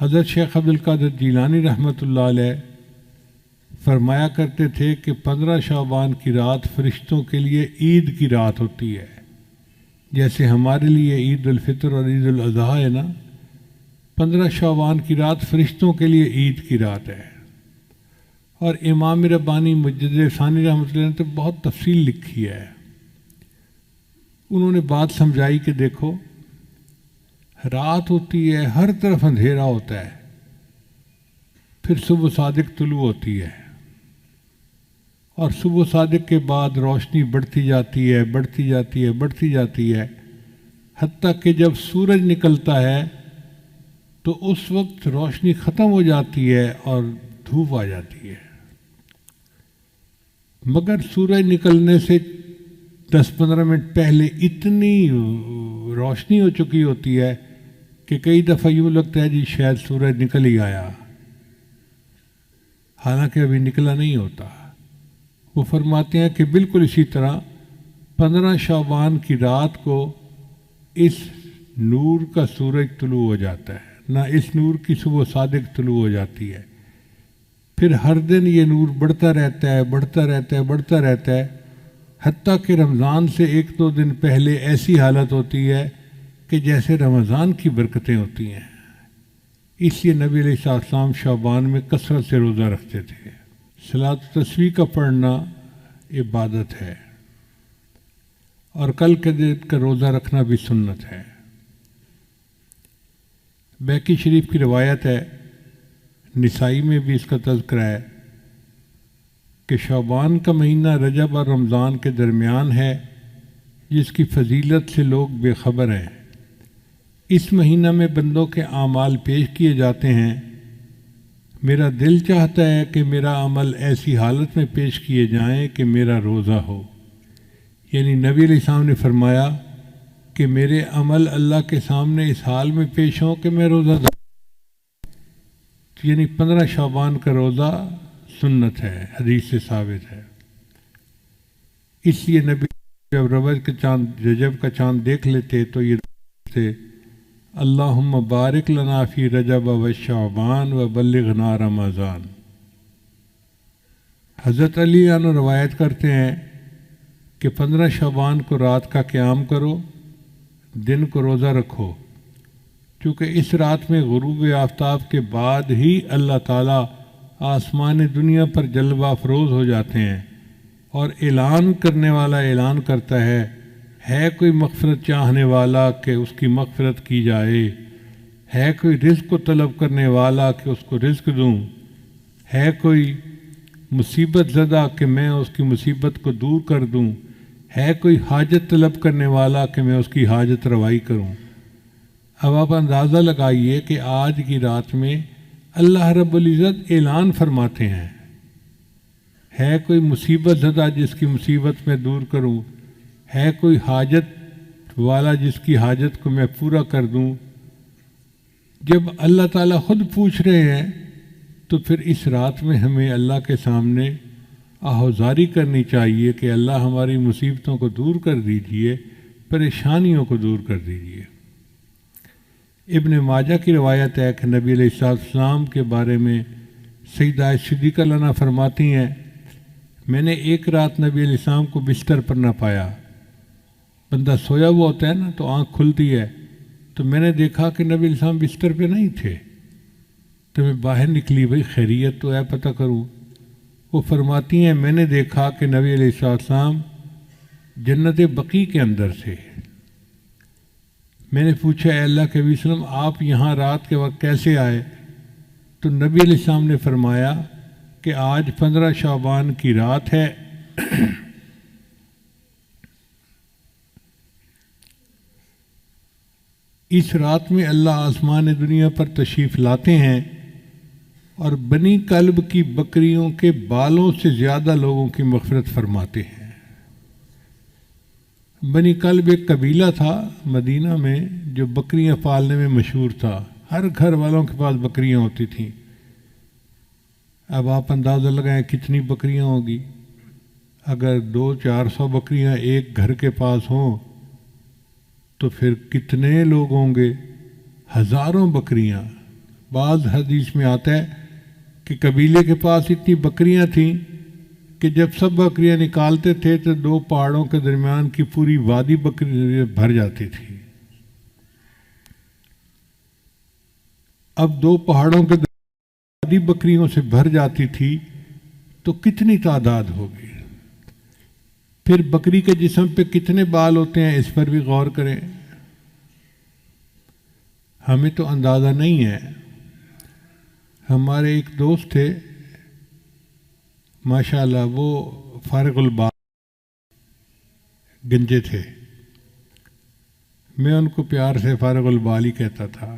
حضرت شیخ عبدالقادر جیلانی رحمۃ اللہ علیہ فرمایا کرتے تھے کہ 15 شعبان کی رات فرشتوں کے لیے عید کی رات ہوتی ہے، جیسے ہمارے لیے عید الفطر اور عید الاضحیٰ ہے نا، 15 شعبان کی رات فرشتوں کے لیے عید کی رات ہے۔ اور امام ربانی مجدد ثانی رحمۃ اللہ نے تو بہت تفصیل لکھی ہے، انہوں نے بات سمجھائی کہ دیکھو رات ہوتی ہے، ہر طرف اندھیرا ہوتا ہے، پھر صبح صادق طلوع ہوتی ہے، اور صبح صادق کے بعد روشنی بڑھتی جاتی ہے، بڑھتی جاتی ہے، بڑھتی جاتی ہے، حتیٰ کہ جب سورج نکلتا ہے تو اس وقت روشنی ختم ہو جاتی ہے اور دھوپ آ جاتی ہے، مگر سورج نکلنے سے 10-15 منٹ پہلے اتنی روشنی ہو چکی ہوتی ہے کہ کئی دفعہ یوں لگتا ہے جی شاید سورج نکل ہی آیا، حالانکہ ابھی نکلا نہیں ہوتا۔ وہ فرماتے ہیں کہ بالکل اسی طرح 15 شعبان کی رات کو اس نور کا سورج طلوع ہو جاتا ہے، نہ اس نور کی صبح صادق طلوع ہو جاتی ہے، پھر ہر دن یہ نور بڑھتا رہتا ہے، بڑھتا رہتا ہے، بڑھتا رہتا ہے، حتیٰ کہ رمضان سے 1-2 دن پہلے ایسی حالت ہوتی ہے کہ جیسے رمضان کی برکتیں ہوتی ہیں۔ اس لیے نبی علیہ السلام شعبان میں کثرت سے روزہ رکھتے تھے۔ صلاۃ و تسبیح کا پڑھنا عبادت ہے، اور کل کے دن کا روزہ رکھنا بھی سنت ہے۔ بیکی شریف کی روایت ہے، نسائی میں بھی اس کا تذکرہ ہے کہ شعبان کا مہینہ رجب اور رمضان کے درمیان ہے، جس کی فضیلت سے لوگ بے خبر ہیں۔ اس مہینہ میں بندوں کے اعمال پیش کیے جاتے ہیں، میرا دل چاہتا ہے کہ میرا عمل ایسی حالت میں پیش کیے جائیں کہ میرا روزہ ہو، یعنی نبی علیہ السلام نے فرمایا کہ میرے عمل اللہ کے سامنے اس حال میں پیش ہوں کہ میں روزہ دار، یعنی 15 شعبان کا روزہ سنت ہے، حدیث سے ثابت ہے۔ اس لیے نبی جب رجب کا چاند دیکھ لیتے تو یہ تھے اللہم بارک لنا فی رجب و شعبان و بلغنا رمضان۔ حضرت علی عنہ روایت کرتے ہیں کہ 15 شعبان کو رات کا قیام کرو، دن کو روزہ رکھو، چونکہ اس رات میں غروب آفتاب کے بعد ہی اللہ تعالیٰ آسمان دنیا پر جلوہ افروز ہو جاتے ہیں، اور اعلان کرنے والا اعلان کرتا ہے کوئی مغفرت چاہنے والا کہ اس کی مغفرت کی جائے، ہے کوئی رزق کو طلب کرنے والا کہ اس کو رزق دوں، ہے کوئی مصیبت زدہ کہ میں اس کی مصیبت کو دور کر دوں، ہے کوئی حاجت طلب کرنے والا کہ میں اس کی حاجت روائی کروں۔ اب آپ اندازہ لگائیے کہ آج کی رات میں اللہ رب العزت اعلان فرماتے ہیں، ہے کوئی مصیبت زدہ جس کی مصیبت میں دور کروں، ہے کوئی حاجت والا جس کی حاجت کو میں پورا کر دوں۔ جب اللہ تعالیٰ خود پوچھ رہے ہیں تو پھر اس رات میں ہمیں اللہ کے سامنے آہوزاری کرنی چاہیے کہ اللہ ہماری مصیبتوں کو دور کر دیجئے، پریشانیوں کو دور کر دیجئے۔ ابن ماجہ کی روایت ہے کہ نبی علیہ السلام کے بارے میں سیدہ صدیقہ عنہا فرماتی ہیں، میں نے ایک رات نبی علیہ السلام کو بستر پر نہ پایا، بندہ سویا ہوا ہوتا ہے نا تو آنکھ کھلتی ہے، تو میں نے دیکھا کہ نبی علیہ السلام بستر پہ نہیں تھے، تو میں باہر نکلی، بھئی خیریت تو ہے پتہ کروں۔ وہ فرماتی ہیں میں نے دیکھا کہ نبی علیہ السلام جنت بقیع کے اندر تھے۔ میں نے پوچھا اے اللہ کے نبی صلی اللہ علیہ وسلم آپ یہاں رات کے وقت کیسے آئے؟ تو نبی علیہ السلام نے فرمایا کہ آج 15 شعبان کی رات ہے، اس رات میں اللہ آسمان دنیا پر تشریف لاتے ہیں اور بنی کلب کی بکریوں کے بالوں سے زیادہ لوگوں کی مغفرت فرماتے ہیں۔ بنی کلب ایک قبیلہ تھا مدینہ میں جو بکریاں پالنے میں مشہور تھا، ہر گھر والوں کے پاس بکریاں ہوتی تھیں۔ اب آپ اندازہ لگائیں کتنی بکریاں ہوگی، اگر 200-400 بکریاں ایک گھر کے پاس ہوں تو پھر کتنے لوگ ہوں گے، ہزاروں بکریاں، بعض حدیث میں آتا ہے کہ قبیلے کے پاس اتنی بکریاں تھیں کہ جب سب بکریاں نکالتے تھے تو 2 پہاڑوں کے درمیان کی پوری وادی بکری بھر جاتی تھی۔ اب 2 پہاڑوں کے درمیان وادی بکریوں سے بھر جاتی تھی تو کتنی تعداد ہوگی؟ پھر بکری کے جسم پہ کتنے بال ہوتے ہیں اس پر بھی غور کریں۔ ہمیں تو اندازہ نہیں ہے۔ ہمارے ایک دوست تھے ماشاءاللہ، وہ فارغ البال گنجے تھے، میں ان کو پیار سے فارغ البال ہی کہتا تھا۔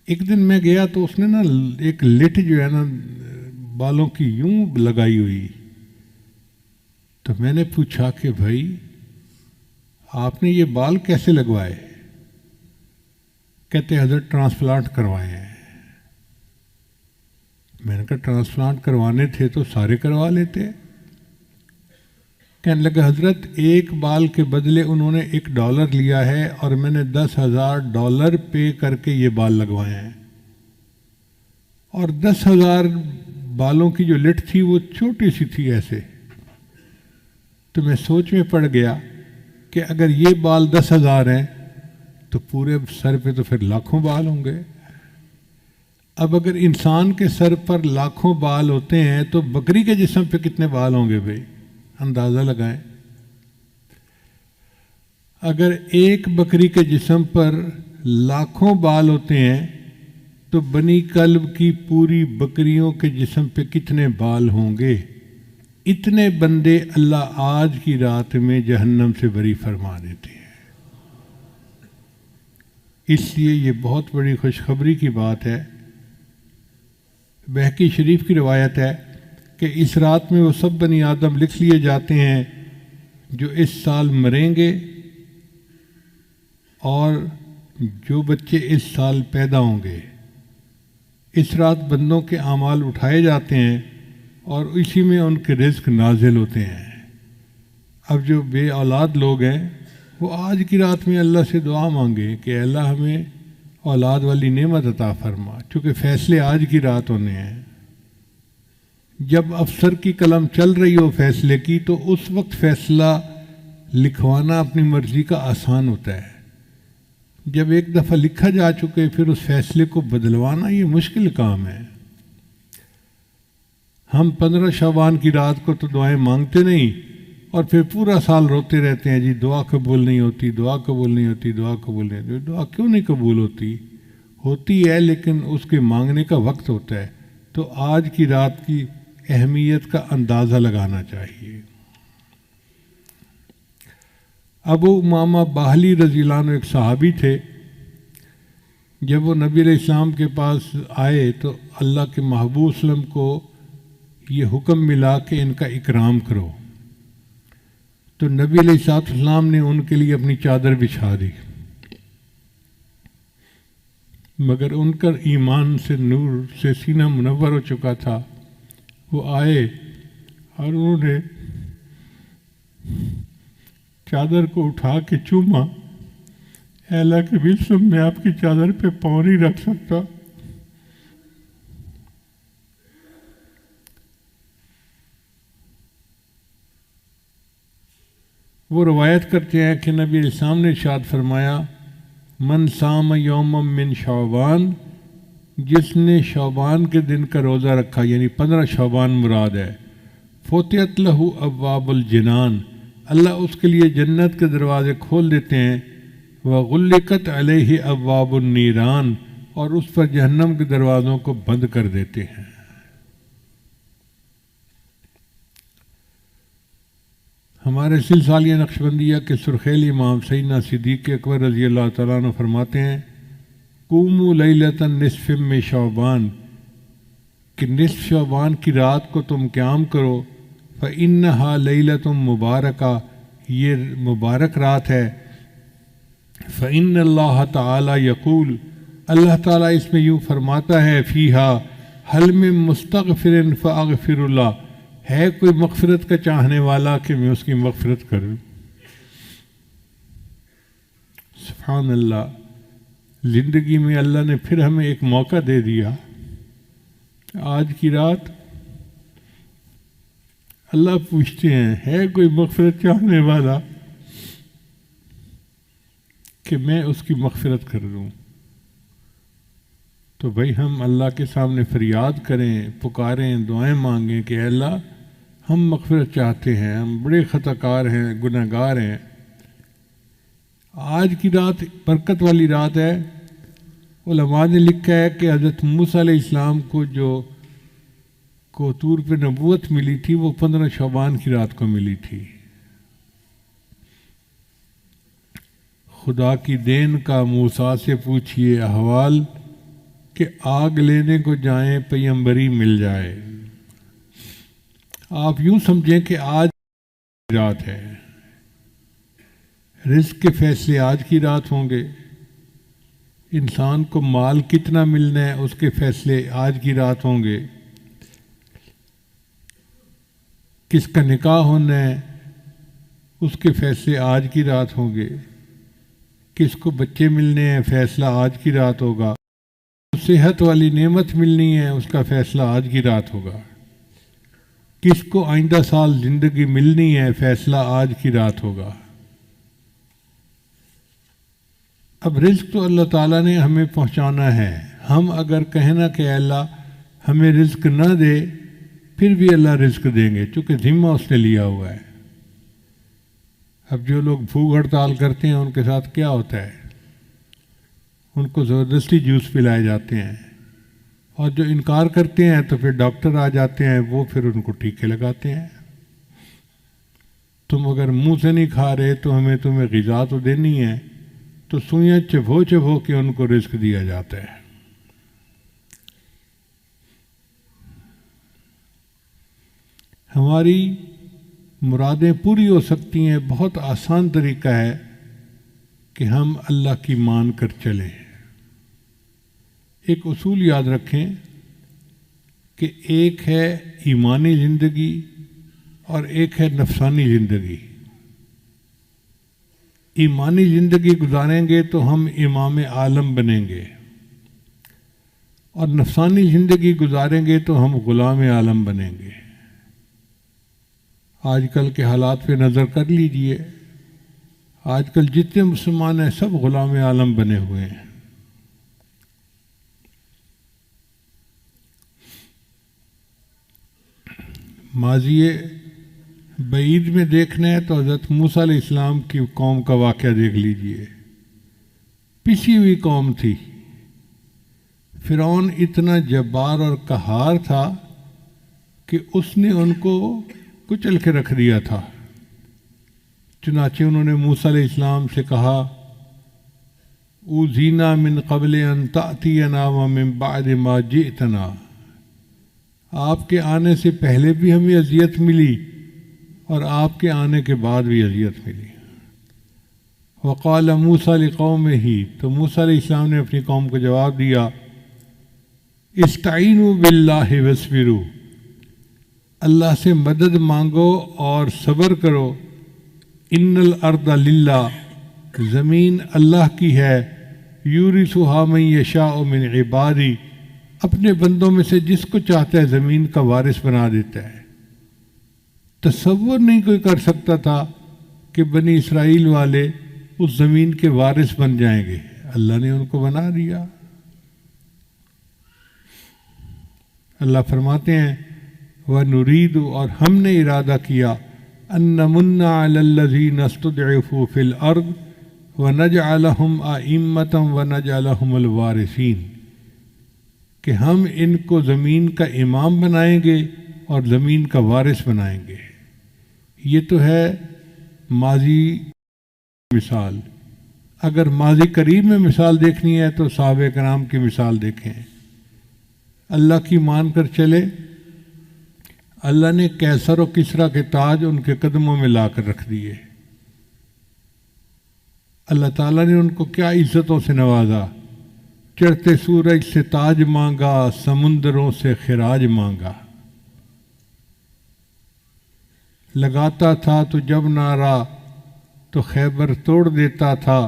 ایک دن میں گیا تو اس نے نا ایک لٹ جو ہے نا بالوں کی یوں لگائی ہوئی، تو میں نے پوچھا کہ بھائی آپ نے یہ بال کیسے لگوائے؟ کہتے حضرت ٹرانسپلانٹ کروائے ہیں۔ میں نے کہا ٹرانسپلانٹ کروانے تھے تو سارے کروا لیتے۔ کہنے لگا حضرت ایک بال کے بدلے انہوں نے $1 لیا ہے اور میں نے $10,000 پے کر کے یہ بال لگوائے ہیں، اور 10,000 بالوں کی جو لٹ تھی وہ چھوٹی سی تھی ایسے۔ تو میں سوچ میں پڑ گیا کہ اگر یہ بال 10,000 ہیں تو پورے سر پہ تو پھر لاکھوں بال ہوں گے۔ اب اگر انسان کے سر پر لاکھوں بال ہوتے ہیں تو بکری کے جسم پہ کتنے بال ہوں گے بھائی؟ اندازہ لگائیں۔ اگر ایک بکری کے جسم پر لاکھوں بال ہوتے ہیں تو بنی کلب کی پوری بکریوں کے جسم پہ کتنے بال ہوں گے؟ اتنے بندے اللہ آج کی رات میں جہنم سے بری فرما دیتے ہیں۔ اس لیے یہ بہت بڑی خوشخبری کی بات ہے۔ بہقی شریف کی روایت ہے کہ اس رات میں وہ سب بنی آدم لکھ لیے جاتے ہیں جو اس سال مریں گے، اور جو بچے اس سال پیدا ہوں گے۔ اس رات بندوں کے اعمال اٹھائے جاتے ہیں اور اسی میں ان کے رزق نازل ہوتے ہیں۔ اب جو بے اولاد لوگ ہیں وہ آج کی رات میں اللہ سے دعا مانگے کہ اللہ ہمیں اولاد والی نعمت عطا فرما، چونکہ فیصلے آج کی رات ہونے ہیں۔ جب افسر کی قلم چل رہی ہو فیصلے کی تو اس وقت فیصلہ لکھوانا اپنی مرضی کا آسان ہوتا ہے۔ جب ایک دفعہ لکھا جا چکے پھر اس فیصلے کو بدلوانا یہ مشکل کام ہے۔ ہم 15 شعبان کی رات کو تو دعائیں مانگتے نہیں اور پھر پورا سال روتے رہتے ہیں جی دعا قبول نہیں ہوتی، دعا قبول نہیں ہوتی، دعا قبول نہیں ہوتی۔ دعا کیوں نہیں قبول ہوتی ہے لیکن اس کے مانگنے کا وقت ہوتا ہے۔ تو آج کی رات کی اہمیت کا اندازہ لگانا چاہیے۔ ابو امامہ باہلی رضی اللہ عنہ ایک صحابی تھے۔ جب وہ نبی علیہ السلام کے پاس آئے تو اللہ کے محبوب وسلم کو یہ حکم ملا کہ ان کا اکرام کرو، تو نبی علیہ السلام نے ان کے لیے اپنی چادر بچھا دی، مگر ان کا ایمان سے نور سے سینہ منور ہو چکا تھا۔ وہ آئے اور انہوں نے چادر کو اٹھا کے چوما، اے اللہ کے وسلم میں آپ کی چادر پہ پاؤں نہیں رکھ سکتا۔ وہ روایت کرتے ہیں کہ نبی علیہ السلام نے ارشاد فرمایا من صام یوم من شعبان، جس نے شعبان کے دن کا روزہ رکھا، یعنی 15 شعبان مراد ہے، فتحت لہ ابواب الجنان، اللہ اس کے لیے جنت کے دروازے کھول دیتے ہیں، وغلقت علیہ ابواب النیران، اور اس پر جہنم کے دروازوں کو بند کر دیتے ہیں۔ ہمارے سلسلیہ نقشبندیہ کے سرخیلی امام سیدنا صدیق اکبر رضی اللہ تعالیٰ عنہ فرماتے ہیں قوموا لیلۃ نصف من شعبان، کہ نصف شعبان کی رات کو تم قیام کرو، فإنہا لیلۃ مبارکہ، یہ مبارک رات ہے، فإن اللہ تعالی یقول، اللہ تعالیٰ اس میں یوں فرماتا ہے فیہا حل من مستغفر فاغفر اللہ، ہے کوئی مغفرت کا چاہنے والا کہ میں اس کی مغفرت کروں۔ سبحان اللہ۔ زندگی میں اللہ نے پھر ہمیں ایک موقع دے دیا. آج کی رات اللہ پوچھتے ہیں ہے کوئی مغفرت چاہنے والا کہ میں اس کی مغفرت کر دوں؟ تو بھائی ہم اللہ کے سامنے فریاد کریں، پکاریں، دعائیں مانگیں کہ اے اللہ ہم مغفرت چاہتے ہیں، ہم بڑے خطا کار ہیں، گناہ گار ہیں. آج کی رات برکت والی رات ہے. علماء نے لکھا ہے کہ حضرت موسیٰ علیہ السلام کو طور پہ نبوت ملی تھی، وہ 15 شعبان کی رات کو ملی تھی. خدا کی دین کا موسیٰ سے پوچھئے احوال کہ آگ لینے کو جائیں پیمبری مل جائے. آپ یوں سمجھیں کہ آج کی رات ہے، رزق کے فیصلے آج کی رات ہوں گے، انسان کو مال کتنا ملنا ہے اس کے فیصلے آج کی رات ہوں گے، کس کا نکاح ہونا ہے اس کے فیصلے آج کی رات ہوں گے، کس کو بچے ملنے ہیں فیصلہ آج کی رات ہوگا، صحت والی نعمت ملنی ہے اس کا فیصلہ آج کی رات ہوگا، کس کو آئندہ سال زندگی ملنی ہے فیصلہ آج کی رات ہوگا. اب رزق تو اللہ تعالیٰ نے ہمیں پہنچانا ہے. ہم اگر کہنا کہ اللہ ہمیں رزق نہ دے پھر بھی اللہ رزق دیں گے، چونکہ ذمہ اس نے لیا ہوا ہے. اب جو لوگ بھوک ہڑتال کرتے ہیں ان کے ساتھ کیا ہوتا ہے؟ ان کو زبردستی جوس پلائے جاتے ہیں، اور جو انکار کرتے ہیں تو پھر ڈاکٹر آ جاتے ہیں، وہ پھر ان کو ٹیکے لگاتے ہیں. تم اگر منہ سے نہیں کھا رہے تو ہمیں تمہیں غذا تو دینی ہے، تو سوئیاں چبھو چبھو کے ان کو رزق دیا جاتا ہے. ہماری مرادیں پوری ہو سکتی ہیں. بہت آسان طریقہ ہے کہ ہم اللہ کی مان کر چلیں. ایک اصول یاد رکھیں کہ ایک ہے ایمانی زندگی اور ایک ہے نفسانی زندگی. ایمانی زندگی گزاریں گے تو ہم امام عالم بنیں گے، اور نفسانی زندگی گزاریں گے تو ہم غلام عالم بنیں گے. آج کل کے حالات پہ نظر کر لیجئے، آج کل جتنے مسلمان ہیں سب غلام عالم بنے ہوئے ہیں. ماضی بعید میں دیکھنا ہے تو حضرت موسیٰ علیہ السلام کی قوم کا واقعہ دیکھ لیجئے. پسی ہوئی قوم تھی. فرعون اتنا جبار اور قہار تھا کہ اس نے ان کو کچل کے رکھ دیا تھا. چنانچہ انہوں نے موسیٰ علیہ السلام سے کہا اوذینا من قبل ان تأتینا ومن بعد ما جئتنا. آپ کے آنے سے پہلے بھی ہمیں اذیت ملی اور آپ کے آنے کے بعد بھی اذیت ملی. وقال موسیٰ لقومہ، تو موسیٰ علیہ السلام نے اپنی قوم کو جواب دیا استعینوا باللہ واصبروا، اللہ سے مدد مانگو اور صبر کرو. ان الارض للہ، زمین اللہ کی ہے. یورثھا من یشاء من عبادی، اپنے بندوں میں سے جس کو چاہتا ہے زمین کا وارث بنا دیتا ہے. تصور نہیں کوئی کر سکتا تھا کہ بنی اسرائیل والے اس زمین کے وارث بن جائیں گے. اللہ نے ان کو بنا دیا. اللہ فرماتے ہیں وَنُرِيدُ، اور ہم نے ارادہ کیا أَن نَمُنَّ عَلَى الَّذِينَ اسْتُضْعِفُوا فِي الْأَرْضِ وَنَجْعَلَهُمْ أَئِمَّةً وَنَجْعَلَهُمُ الْوَارِثِينَ، کہ ہم ان کو زمین کا امام بنائیں گے اور زمین کا وارث بنائیں گے. یہ تو ہے ماضی مثال. اگر ماضی قریب میں مثال دیکھنی ہے تو صحابہ کرام کی مثال دیکھیں. اللہ کی مان کر چلے. اللہ نے کیسر و کسریٰ کے تاج ان کے قدموں میں لا کر رکھ دیے. اللہ تعالیٰ نے ان کو کیا عزتوں سے نوازا. چڑھتے سورج سے تاج مانگا، سمندروں سے خراج مانگا. لگاتا تھا تو جب نعرہ تو خیبر توڑ دیتا تھا.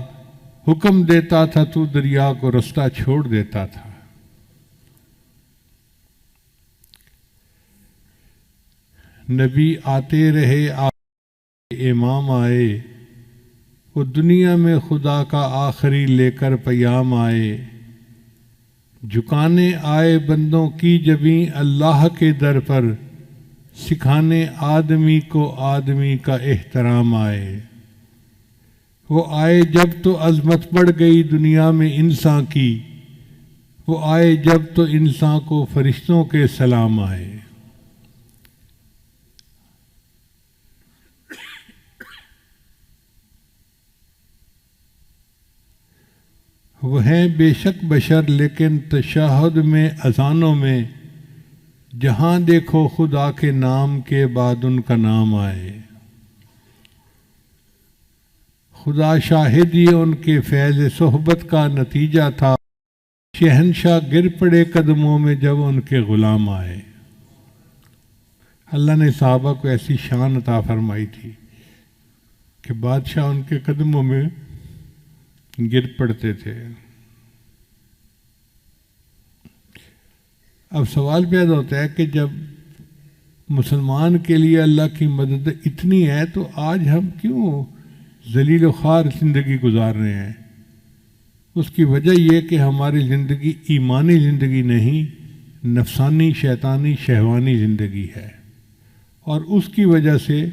حکم دیتا تھا تو دریا کو رستہ چھوڑ دیتا تھا۔ نبی آتے رہے امام آئے، وہ دنیا میں خدا کا آخری لے کر پیام آئے، جھکانے آئے بندوں کی جبیں اللہ کے در پر، سکھانے آدمی کو آدمی کا احترام آئے۔ وہ آئے جب تو عظمت بڑھ گئی دنیا میں انسان کی، وہ آئے جب تو انسان کو فرشتوں کے سلام آئے۔ وہ ہیں بے شک بشر لیکن تشہد میں اذانوں میں، جہاں دیکھو خدا کے نام کے بعد ان کا نام آئے۔ خدا شاہد یہ ان کے فیض صحبت کا نتیجہ تھا، شہنشاہ گر پڑے قدموں میں جب ان کے غلام آئے۔ اللہ نے صحابہ کو ایسی شان عطا فرمائی تھی کہ بادشاہ ان کے قدموں میں گر پڑتے تھے۔ اب سوال پیدا ہوتا ہے کہ جب مسلمان کے لیے اللہ کی مدد اتنی ہے تو آج ہم کیوں ذلیل و خوار زندگی گزار رہے ہیں؟ اس کی وجہ یہ کہ ہماری زندگی ایمانی زندگی نہیں، نفسانی شیطانی شہوانی زندگی ہے، اور اس کی وجہ سے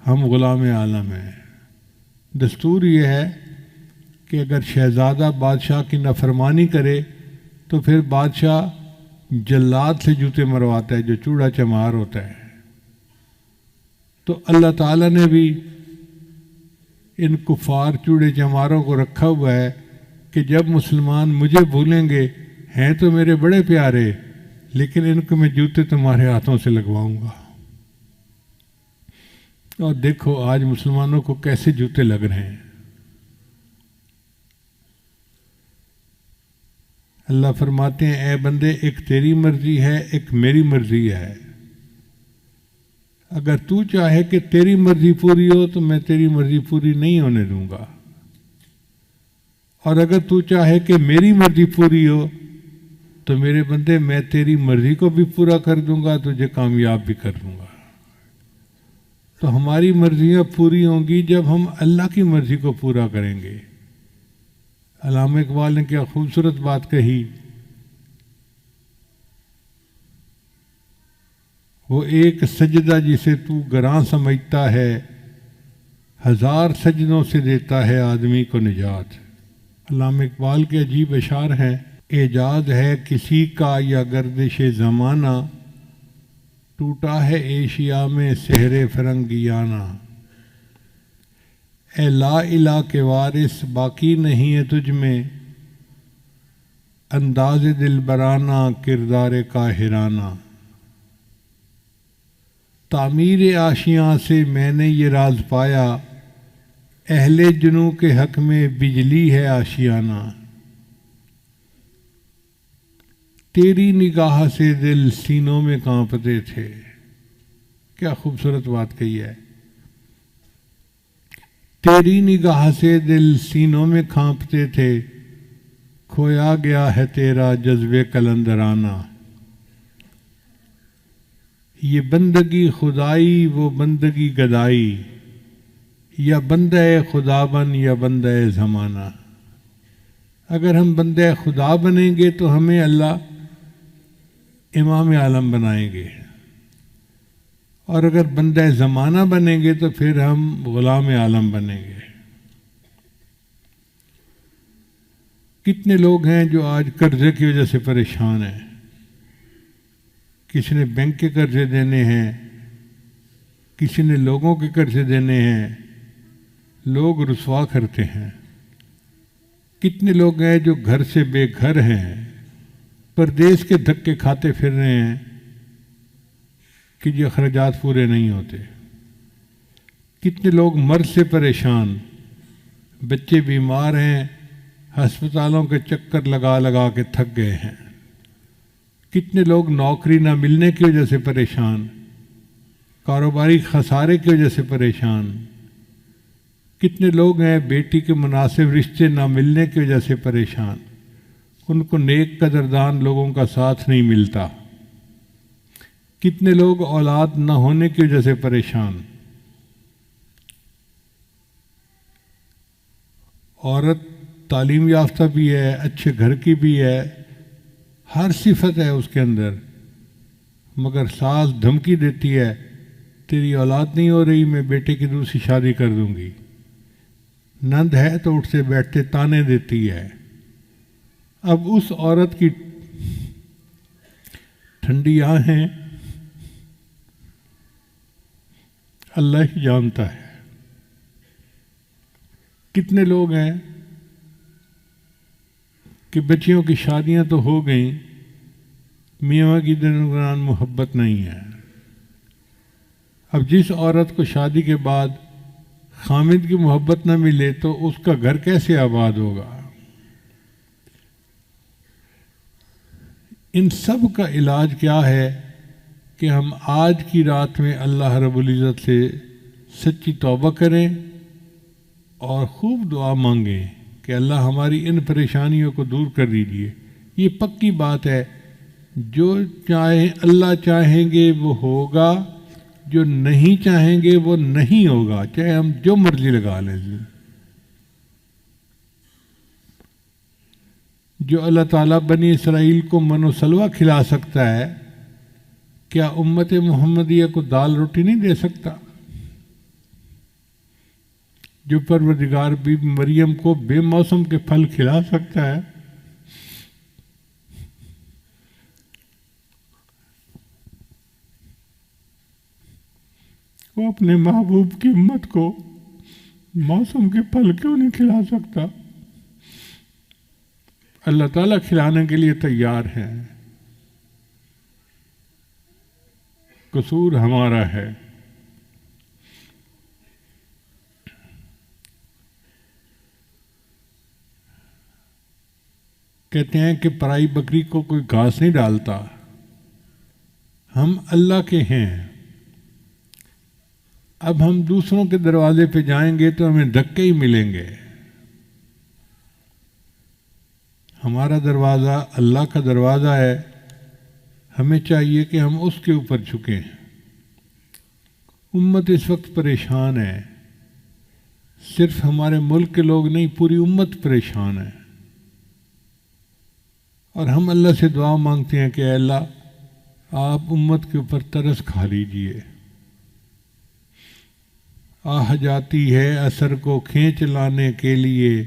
ہم غلام عالم ہیں۔ دستور یہ ہے کہ اگر شہزادہ بادشاہ کی نافرمانی کرے تو پھر بادشاہ جلاد سے جوتے مرواتا ہے، جو چوڑا چمار ہوتا ہے۔ تو اللہ تعالیٰ نے بھی ان کفار چوڑے چماروں کو رکھا ہوا ہے کہ جب مسلمان مجھے بھولیں گے، ہیں تو میرے بڑے پیارے، لیکن ان کو میں جوتے تمہارے ہاتھوں سے لگواؤں گا۔ اور دیکھو آج مسلمانوں کو کیسے جوتے لگ رہے ہیں۔ اللہ فرماتے ہیں اے بندے، ایک تیری مرضی ہے، ایک میری مرضی ہے۔ اگر تو چاہے کہ تیری مرضی پوری ہو تو میں تیری مرضی پوری نہیں ہونے دوں گا، اور اگر تو چاہے کہ میری مرضی پوری ہو تو میرے بندے میں تیری مرضی کو بھی پورا کر دوں گا، تجھے کامیاب بھی کر دوں گا۔ تو ہماری مرضیاں پوری ہوں گی جب ہم اللہ کی مرضی کو پورا کریں گے۔ علامہ اقبال نے کیا خوبصورت بات کہی، وہ ایک سجدہ جسے تو گراں سمجھتا ہے، ہزار سجدوں سے دیتا ہے آدمی کو نجات۔ علامہ اقبال کے عجیب اشعار ہیں، اعجاز ہے کسی کا یا گردش زمانہ، ٹوٹا ہے ایشیا میں سحر فرنگیانہ۔ اے لا الہ کے وارث باقی نہیں ہے تجھ میں، انداز دلبرانہ کردار قاہرانہ۔ تعمیر آشیاں سے میں نے یہ راز پایا، اہل جنوں کے حق میں بجلی ہے آشیانہ۔ تیری نگاہ سے دل سینوں میں کانپتے تھے۔ کیا خوبصورت بات کہی ہے، تیری نگاہ سے دل سینوں میں کانپتے تھے، کھویا گیا ہے تیرا جذبے قلندرانہ۔ یہ بندگی خدائی وہ بندگی گدائی، یا بندہ خدا بن یا بندہ زمانہ۔ اگر ہم بندہ خدا بنیں گے تو ہمیں اللہ امام عالم بنائیں گے، اور اگر بندہ زمانہ بنیں گے تو پھر ہم غلام عالم بنیں گے۔ کتنے لوگ ہیں جو آج قرضے کی وجہ سے پریشان ہیں، کسی نے بینک کے قرضے دینے ہیں، کسی نے لوگوں کے قرضے دینے ہیں، لوگ رسوا کرتے ہیں۔ کتنے لوگ ہیں جو گھر سے بے گھر ہیں، پردیس کے دھکے کھاتے پھر رہے ہیں کہ یہ اخراجات پورے نہیں ہوتے۔ کتنے لوگ مرض سے پریشان، بچے بیمار ہیں، ہسپتالوں کے چکر لگا لگا کے تھک گئے ہیں۔ کتنے لوگ نوکری نہ ملنے کی وجہ سے پریشان، کاروباری خسارے کی وجہ سے پریشان، کتنے لوگ ہیں بیٹی کے مناسب رشتے نہ ملنے کی وجہ سے پریشان، ان کو نیک قدردان لوگوں کا ساتھ نہیں ملتا۔ کتنے لوگ اولاد نہ ہونے کی وجہ سے پریشان۔ عورت تعلیم یافتہ بھی ہے، اچھے گھر کی بھی ہے، ہر صفت ہے اس کے اندر، مگر ساس دھمکی دیتی ہے تیری اولاد نہیں ہو رہی، میں بیٹے کی دوسری شادی کر دوں گی۔ نند ہے تو اٹھتے بیٹھتے تانے دیتی ہے۔ اب اس عورت کی ٹھنڈی آنکھیں اللہ ہی جانتا ہے۔ کتنے لوگ ہیں کہ بچیوں کی شادیاں تو ہو گئیں، میاں کی درمیان محبت نہیں ہے۔ اب جس عورت کو شادی کے بعد خامد کی محبت نہ ملے تو اس کا گھر کیسے آباد ہوگا؟ ان سب کا علاج کیا ہے کہ ہم آج کی رات میں اللہ رب العزت سے سچی توبہ کریں اور خوب دعا مانگیں کہ اللہ ہماری ان پریشانیوں کو دور کر دیجیے۔ یہ پکی بات ہے، جو چاہیں اللہ چاہیں گے وہ ہوگا، جو نہیں چاہیں گے وہ نہیں ہوگا، چاہے ہم جو مرضی لگا لیں۔ جو اللہ تعالیٰ بنی اسرائیل کو من و سلوہ کھلا سکتا ہے، کیا امت محمدیہ کو دال روٹی نہیں دے سکتا؟ جو پروردگار بی مریم کو بے موسم کے پھل کھلا سکتا ہے، وہ اپنے محبوب کی امت کو موسم کے پھل کیوں نہیں کھلا سکتا؟ اللہ تعالیٰ کھلانے کے لیے تیار ہے، قصور ہمارا ہے۔ کہتے ہیں کہ پرائی بکری کو کوئی گھاس نہیں ڈالتا، ہم اللہ کے ہیں۔ اب ہم دوسروں کے دروازے پہ جائیں گے تو ہمیں دھکے ہی ملیں گے۔ ہمارا دروازہ اللہ کا دروازہ ہے، ہمیں چاہیے کہ ہم اس کے اوپر جھکیں۔ امت اس وقت پریشان ہے، صرف ہمارے ملک کے لوگ نہیں، پوری امت پریشان ہے، اور ہم اللہ سے دعا مانگتے ہیں کہ اے اللہ آپ امت کے اوپر ترس کھا لیجئے۔ آہ جاتی ہے اثر کو کھینچ لانے کے لیے،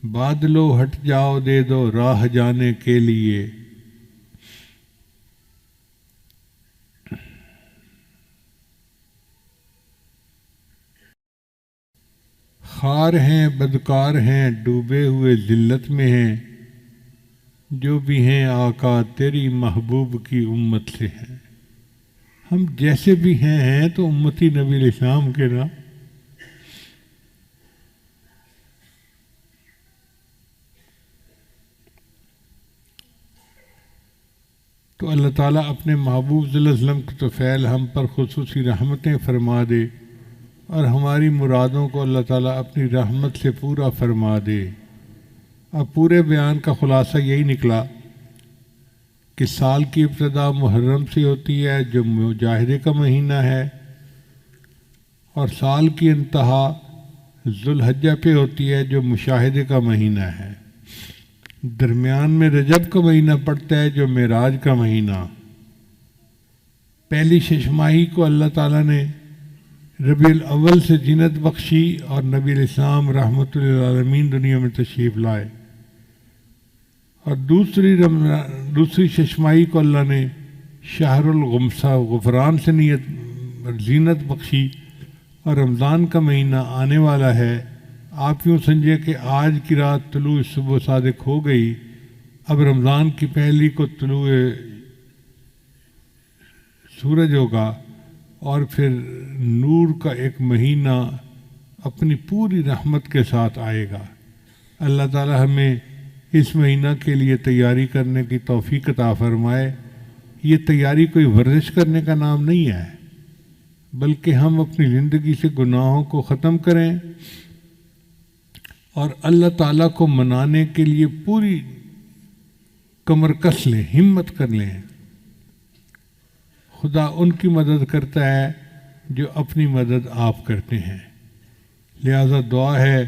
بادلو ہٹ جاؤ دے دو راہ جانے کے لیے۔ خار ہیں بدکار ہیں ڈوبے ہوئے ذلت میں ہیں، جو بھی ہیں آقا تیری محبوب کی امت سے ہیں۔ ہم جیسے بھی ہیں تو امتی نبی علیہ السلام کے نا۔ تو اللہ تعالیٰ اپنے محبوب صلی اللہ علیہ وسلم کی توفیل ہم پر خصوصی رحمتیں فرما دے، اور ہماری مرادوں کو اللہ تعالیٰ اپنی رحمت سے پورا فرما دے۔ اب پورے بیان کا خلاصہ یہی نکلا کہ سال کی ابتدا محرم سے ہوتی ہے جو مجاہدے کا مہینہ ہے، اور سال کی انتہا ذوالحجہ پہ ہوتی ہے جو مشاہدے کا مہینہ ہے۔ درمیان میں رجب کا مہینہ پڑتا ہے جو معراج کا مہینہ۔ پہلی ششماہی کو اللہ تعالیٰ نے ربیع الاول سے زینت بخشی، اور نبی علیہ السلام رحمۃ للعالمین دنیا میں تشریف لائے، اور دوسری ششماہی کو اللہ نے شہر الغمسہ غفران سے زینت بخشی، اور رمضان کا مہینہ آنے والا ہے۔ آپ یوں سمجھے کہ آج کی رات طلوع صبح صادق ہو گئی، اب رمضان کی پہلی کو طلوع سورج ہوگا، اور پھر نور کا ایک مہینہ اپنی پوری رحمت کے ساتھ آئے گا۔ اللہ تعالی ہمیں اس مہینہ کے لیے تیاری کرنے کی توفیق عطا فرمائے۔ یہ تیاری کوئی ورزش کرنے کا نام نہیں ہے، بلکہ ہم اپنی زندگی سے گناہوں کو ختم کریں اور اللہ تعالیٰ کو منانے کے لیے پوری کمر کس لیں، ہمت کر لیں۔ خدا ان کی مدد کرتا ہے جو اپنی مدد آپ کرتے ہیں۔ لہذا دعا ہے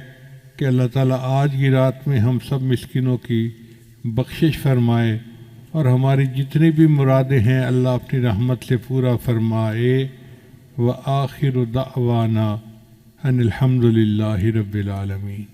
کہ اللہ تعالیٰ آج کی رات میں ہم سب مسکینوں کی بخشش فرمائے اور ہماری جتنی بھی مرادیں ہیں اللہ اپنی رحمت سے پورا فرمائے۔ وآخر دعوانا ان الحمد للہ رب العالمین۔